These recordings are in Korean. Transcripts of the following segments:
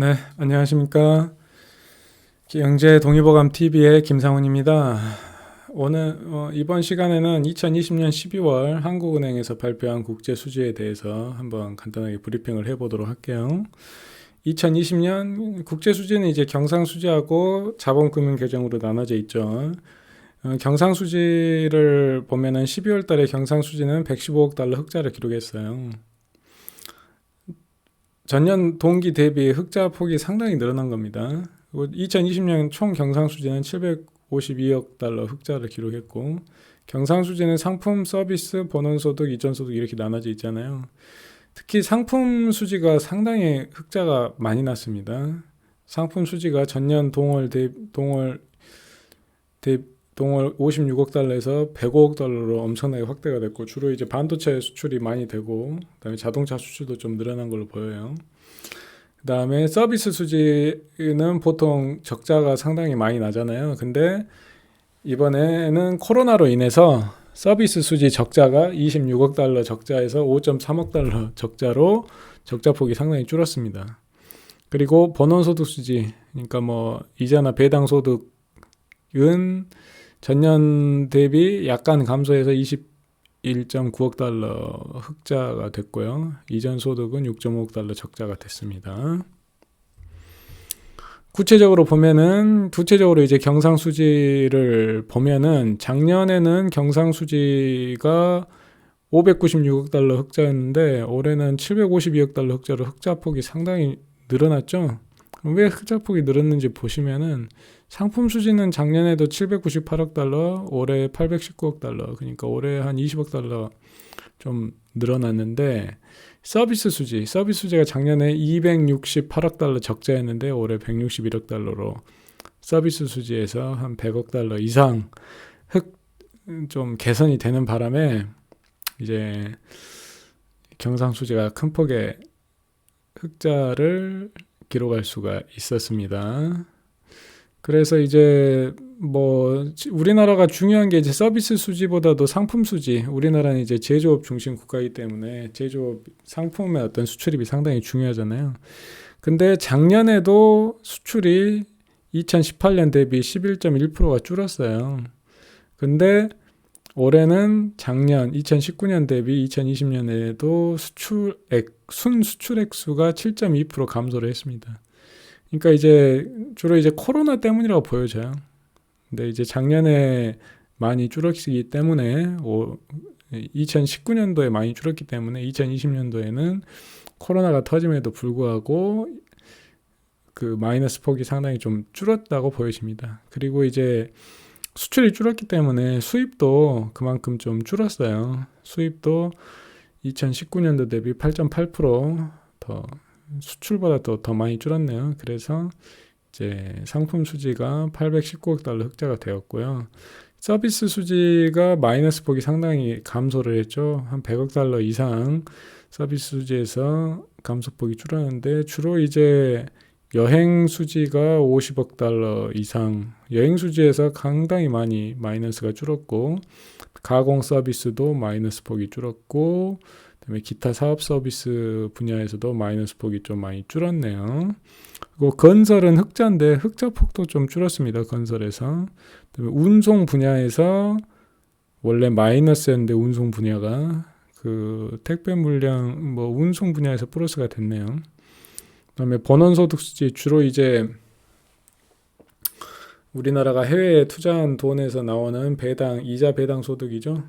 네, 안녕하십니까. 경제 동의보감 TV의 김상훈입니다. 오늘 이번 시간에는 2020년 12월 한국은행에서 발표한 국제 수지에 대해서 한번 간단하게 브리핑을 해보도록 할게요. 2020년 국제 수지는 이제 경상 수지하고 자본금융 계정으로 나눠져 있죠. 경상 수지를 보면은 12월 달에 경상 수지는 115억 달러 흑자를 기록했어요. 전년 동기 대비 흑자 폭이 상당히 늘어난 겁니다. 2020년 총 경상수지는 752억 달러 흑자를 기록했고, 경상수지는 상품, 서비스, 본원소득, 이전소득 이렇게 나눠져 있잖아요. 특히 상품 수지가 상당히 흑자가 많이 났습니다. 상품 수지가 전년 동월 56억 달러에서 105억 달러로 엄청나게 확대가 됐고, 주로 이제 반도체 수출이 많이 되고, 그다음에 자동차 수출도 좀 늘어난 걸로 보여요. 그다음에 서비스 수지는 보통 적자가 상당히 많이 나잖아요. 근데 이번에는 코로나로 인해서 서비스 수지 적자가 26억 달러 적자에서 5.3억 달러 적자로 적자폭이 상당히 줄었습니다. 그리고 본원소득 수지, 그러니까 뭐 이자나 배당 소득은 전년 대비 약간 감소해서 21.9억 달러 흑자가 됐고요. 이전 소득은 6.5억 달러 적자가 됐습니다. 구체적으로 이제 경상수지를 보면은 작년에는 경상수지가 596억 달러 흑자였는데 올해는 752억 달러 흑자로 흑자폭이 상당히 늘어났죠. 왜 흑자폭이 늘었는지 보시면은 상품 수지는 작년에도 798억 달러, 올해 819억 달러, 그러니까 올해 한 20억 달러 좀 늘어났는데 서비스 수지가 작년에 268억 달러 적자였는데 올해 161억 달러로 서비스 수지에서 한 100억 달러 이상 좀 개선이 되는 바람에 이제 경상 수지가 큰 폭의 흑자를 기록할 수가 있었습니다. 그래서 이제 뭐 우리나라가 중요한 게 이제 서비스 수지보다도 상품 수지. 우리나라는 이제 제조업 중심 국가이기 때문에 제조업 상품의 어떤 수출입이 상당히 중요하잖아요. 근데 작년에도 수출이 2018년 대비 11.1%가 줄었어요. 근데 올해는 작년 2019년 대비 2020년에도 순 수출액 수가 7.2% 감소를 했습니다. 그러니까 이제 주로 이제 코로나 때문이라고 보여져요. 근데 이제 작년에 많이 줄었기 때문에 2019년도에 많이 줄었기 때문에 2020년도에는 코로나가 터짐에도 불구하고 그 마이너스 폭이 상당히 좀 줄었다고 보여집니다. 그리고 이제 수출이 줄었기 때문에 수입도 그만큼 좀 줄었어요. 수입도 2019년도 대비 8.8%더 수출보다 더 많이 줄었네요. 그래서 이제 상품 수지가 819억 달러 흑자가 되었고요. 서비스 수지가 마이너스 폭이 상당히 감소를 했죠. 한 100억 달러 이상 서비스 수지에서 감소폭이 줄었는데 주로 이제 여행 수지가 50억 달러 이상, 여행 수지에서 상당히 많이 마이너스가 줄었고 가공 서비스도 마이너스 폭이 줄었고 그다음에 기타 사업 서비스 분야에서도 마이너스 폭이 좀 많이 줄었네요. 그리고 건설은 흑자인데 흑자 폭도 좀 줄었습니다. 건설에서. 그다음에 운송 분야에서 원래 마이너스였는데 운송 분야가 그 택배 물량 뭐 운송 분야에서 플러스가 됐네요. 그다음에 본원소득 수지 주로 이제 우리나라가 해외에 투자한 돈에서 나오는 이자 배당 소득이죠.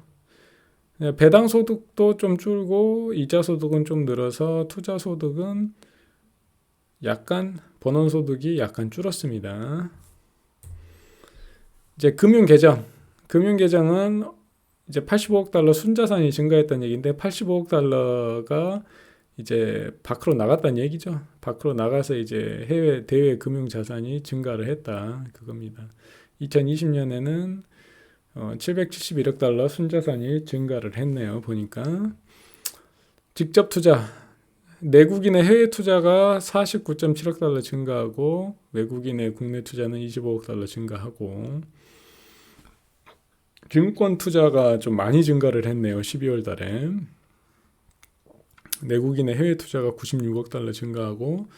배당 소득도 좀 줄고 이자 소득은 좀 늘어서 투자 소득은 약간 본원 소득이 약간 줄었습니다. 이제 금융계정은 이제 85억 달러 순자산이 증가했다는 얘기인데 85억 달러가 이제 밖으로 나갔다는 얘기죠. 밖으로 나가서 이제 해외 대외 금융 자산이 증가를 했다 그겁니다. 2020년에는 771억 달러 순자산이 증가를 했네요. 보니까 직접 투자 내국인의 해외 투자가 49.7억 달러 증가하고 외국인의 국내 투자는 25억 달러 증가하고 증권 투자가 좀 많이 증가를 했네요. 12월 달에 내국인의 해외 투자가 96억 달러 증가하고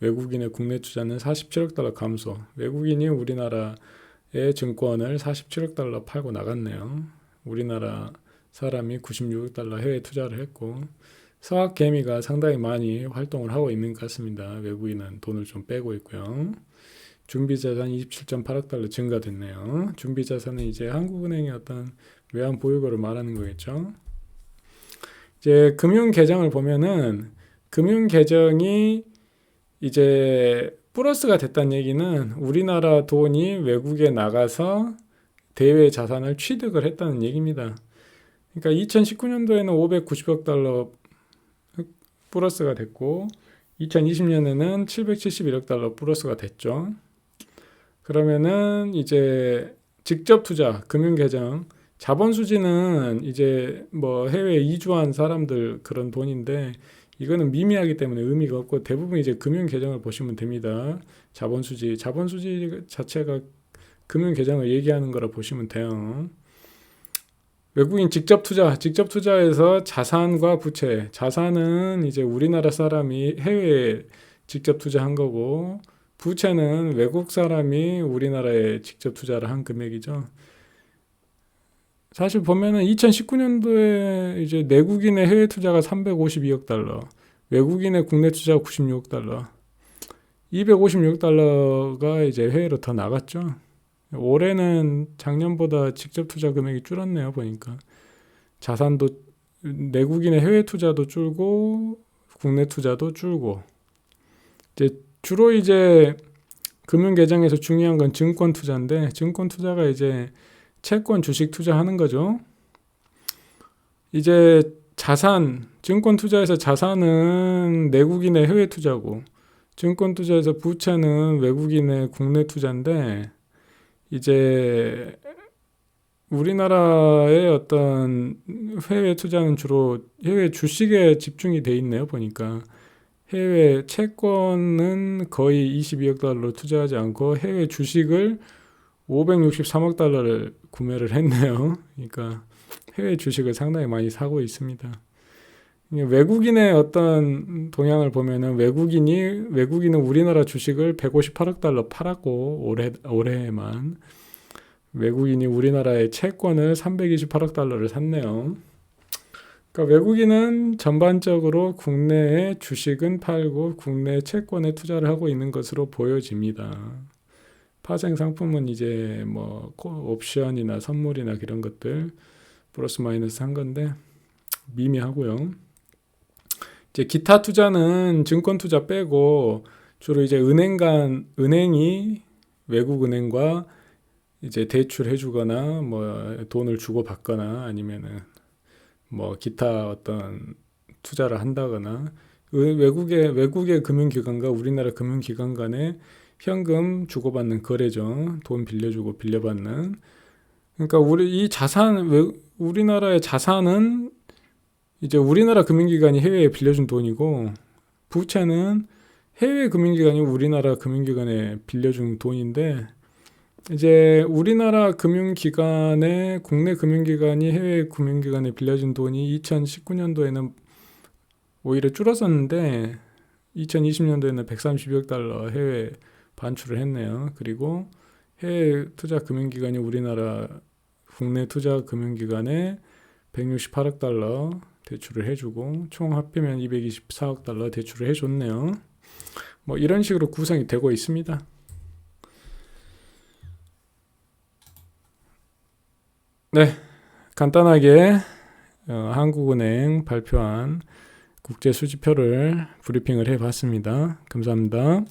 외국인의 국내 투자는 47억 달러 감소. 외국인이 우리나라의 증권을 47억 달러 팔고 나갔네요. 우리나라 사람이 96억 달러 해외 투자를 했고 서학 개미가 상당히 많이 활동을 하고 있는 것 같습니다. 외국인은 돈을 좀 빼고 있고요. 준비자산 27.8억 달러 증가됐네요. 준비자산은 이제 한국은행의 어떤 외환 보유고를 말하는 거겠죠. 이제 금융계정을 보면은 금융계정이 이제 플러스가 됐다는 얘기는 우리나라 돈이 외국에 나가서 대외 자산을 취득을 했다는 얘기입니다. 그러니까 2019년도에는 590억 달러 플러스가 됐고 2020년에는 771억 달러 플러스가 됐죠. 그러면은 이제 직접 투자, 금융계정, 자본수지는 이제 뭐 해외에 이주한 사람들 그런 돈인데 이거는 미미하기 때문에 의미가 없고 대부분 이제 금융계정을 보시면 됩니다. 자본수지 자체가 금융계정을 얘기하는 거라 보시면 돼요. 외국인 직접 투자에서 자산과 부채, 자산은 이제 우리나라 사람이 해외에 직접 투자한 거고 부채는 외국 사람이 우리나라에 직접 투자를 한 금액이죠. 사실 보면은 2019년도에 이제 내국인의 해외 투자가 352억 달러, 외국인의 국내 투자가 96억 달러, 256억 달러가 이제 해외로 더 나갔죠. 올해는 작년보다 직접 투자 금액이 줄었네요. 보니까 자산도 내국인의 해외 투자도 줄고 국내 투자도 줄고 이제 주로 이제 금융계정에서 중요한 건 증권 투자인데 증권 투자가 이제 채권 주식 투자하는 거죠. 이제 자산 증권 투자에서 자산은 내국인의 해외 투자고 증권 투자에서 부채는 외국인의 국내 투자인데 이제 우리나라의 어떤 해외 투자는 주로 해외 주식에 집중이 돼 있네요. 보니까 해외 채권은 거의 22억 달러 투자하지 않고 해외 주식을 563억 달러를 구매를 했네요. 그러니까 해외 주식을 상당히 많이 사고 있습니다. 외국인의 어떤 동향을 보면은 외국인은 우리나라 주식을 158억 달러 팔았고 올해만 외국인이 우리나라의 채권을 328억 달러를 샀네요. 그러니까 외국인은 전반적으로 국내의 주식은 팔고 국내 채권에 투자를 하고 있는 것으로 보여집니다. 파생 상품은 이제 뭐 옵션이나 선물이나 그런 것들 플러스 마이너스 한 건데 미미하고요. 이제 기타 투자는 증권 투자 빼고 주로 이제 은행이 외국 은행과 이제 대출해 주거나 뭐 돈을 주고 받거나 아니면은 뭐 기타 어떤 투자를 한다거나 외국의 금융기관과 우리나라 금융기관 간에 현금 주고받는 거래죠. 돈 빌려주고 빌려받는. 그러니까 우리나라의 자산은 이제 우리나라 금융기관이 해외에 빌려준 돈이고 부채는 해외 금융기관이 우리나라 금융기관에 빌려준 돈인데 이제 우리나라 금융기관에 국내 금융기관이 해외 금융기관에 빌려준 돈이 2019년도에는 오히려 줄었었는데 2020년도에는 132억 달러 해외 반출을 했네요. 그리고 해외 투자 금융기관이 우리나라 국내 투자 금융기관에 168억 달러 대출을 해주고 총 합하면 224억 달러 대출을 해줬네요. 뭐 이런 식으로 구성이 되고 있습니다. 네, 간단하게 한국은행 발표한 국제수지표를 브리핑을 해봤습니다. 감사합니다.